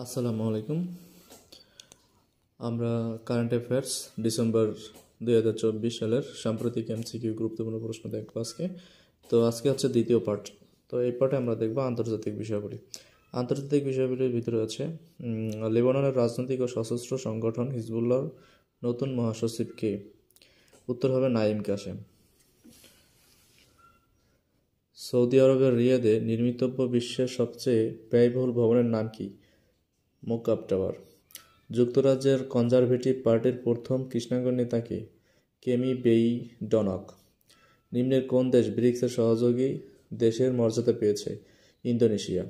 আসসালামু আলাইকুম। আমরা কারেন্ট অ্যাফেয়ার্স ডিসেম্বর 2024 সালের সাম্প্রতিক এমসিকিউ গুরুত্বপূর্ণ প্রশ্ন দেখবো আজকে। আজকে হচ্ছে দ্বিতীয় পার্ট। এই পার্টে আমরা দেখব আন্তর্জাতিক বিষয়াবলী। আন্তর্জাতিক বিষয়াবলীর ভিতরে আছে লেবাননের রাজনৈতিক ও সশস্ত্র সংগঠন হিজবুল্লাহর নতুন মহাসচিব কে? উত্তর হবে নাইম কাসেম। সৌদি আরবের রিয়াদে নির্মিতব্য বিশ্বের সবচেয়ে ব্যয়বহুল ভবনের নাম কি? মোকাব টাওয়ার। যুক্তরাজ্যের কনজারভেটিভ পার্টির প্রথম কৃষ্ণাঙ্গ নেতা কে? কেমি বেইডনক। নিম্নের কোন দেশ ব্রিক্সের সহযোগী দেশের মর্যাদা পেয়েছে? ইন্দোনেশিয়া।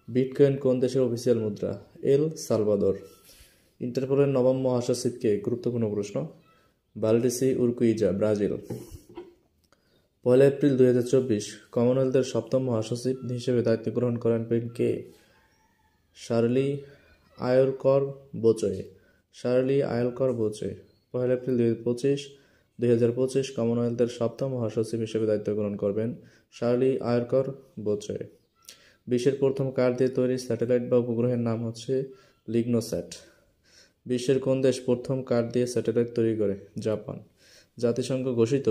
বিটকয়েন কোন দেশের অফিসিয়াল মুদ্রা? El Salvador. ইন্টারপোলের নবম মহাসচিব কে? গুরুত্বপূর্ণ প্রশ্ন। বালডিসি উরকুইজা, ব্রাজিল। 1 এপ্রিল 2024 কমনওয়েলথের সপ্তম মহাসচিব হিসেবে দায়িত্ব গ্রহণ করেন কে? শার্লি আয়রকর বোচে। 1 এপ্রিল 2025 কমনওয়েলথের সপ্তম মহাসচিব হিসেবে দায়িত্ব গ্রহণ করবেন শার্লি আয়রকর বোচে। বিশ্বের প্রথম কাঠ দিয়ে তৈরি স্যাটেলাইট বা উপগ্রহের নাম হচ্ছে লিগনোস্যাট। বিশ্বের কোন দেশ প্রথম কাঠ দিয়ে স্যাটেলাইট তৈরি করে? জাপান। জাতিসংঘ ঘোষিত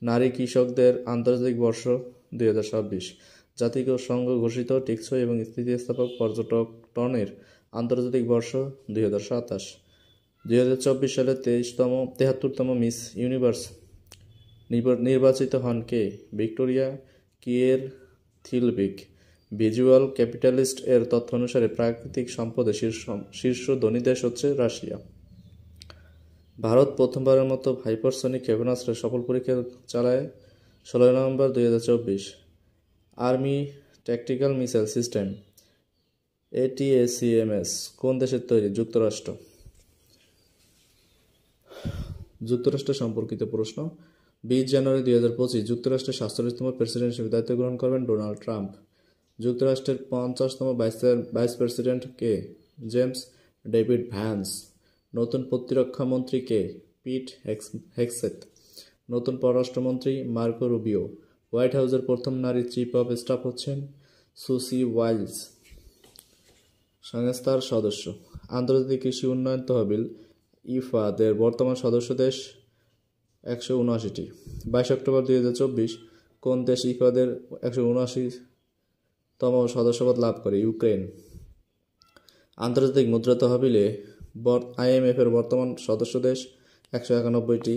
নারী কৃষকদের আন্তর্জাতিক বর্ষ 2026। জাতিসংঘ ঘোষিত টেকসই এবং স্থিতিস্থাপক পর্যটনের আন্তর্জাতিক বর্ষ 2027। 2024 সালে 73তম মিস ইউনিভার্স নির্বাচিত হন কে? ভিক্টোরিয়া কিয়ের থিলবিক। ভিজুয়াল ক্যাপিটালিস্ট এর তথ্য অনুসারে প্রাকৃতিক সম্পদে শীর্ষ ধনী দেশ হচ্ছে রাশিয়া। ভারত প্রথমবারের মতো হাইপারসনিক ক্ষেপণাস্ত্রের সফল পরীক্ষা চালায় 16 November 2024। Army tactical missile system ATACMS কোন দেশের তৈরি? যুক্তরাষ্ট্র। যুক্তরাষ্ট্র সম্পর্কিত প্রশ্ন। 20 জানুয়ারি 2025 যুক্তরাষ্ট্রের 47তম প্রেসিডেন্ট হিসেবে দায়িত্ব গ্রহণ করবেন ডোনাল্ড ট্রাম্প। যুক্তরাষ্ট্রের 50তম ভাইস প্রেসিডেন্ট কে? James David Vance. নতুন প্রতিরক্ষা মন্ত্রী কে? পিট হেগসেথ। নতুন পররাষ্ট্রমন্ত্রী মার্কো রুবিও। হোয়াইট হাউসের প্রথম নারী চিফ অব স্টাফ হচ্ছেন সুসি ওয়াইলস। সংস্থার সদস্য। আন্তর্জাতিক কৃষি উন্নয়ন তহবিল ইফাদ এর বর্তমান সদস্য দেশ 179টি। 22 অক্টোবর 2024 কোন দেশ ইফাদের 179তম সদস্যপদ লাভ করে? ইউক্রেন। আন্তর্জাতিক মুদ্রা তহবিলে IMF এর বর্তমান সদস্য দেশ 191টি।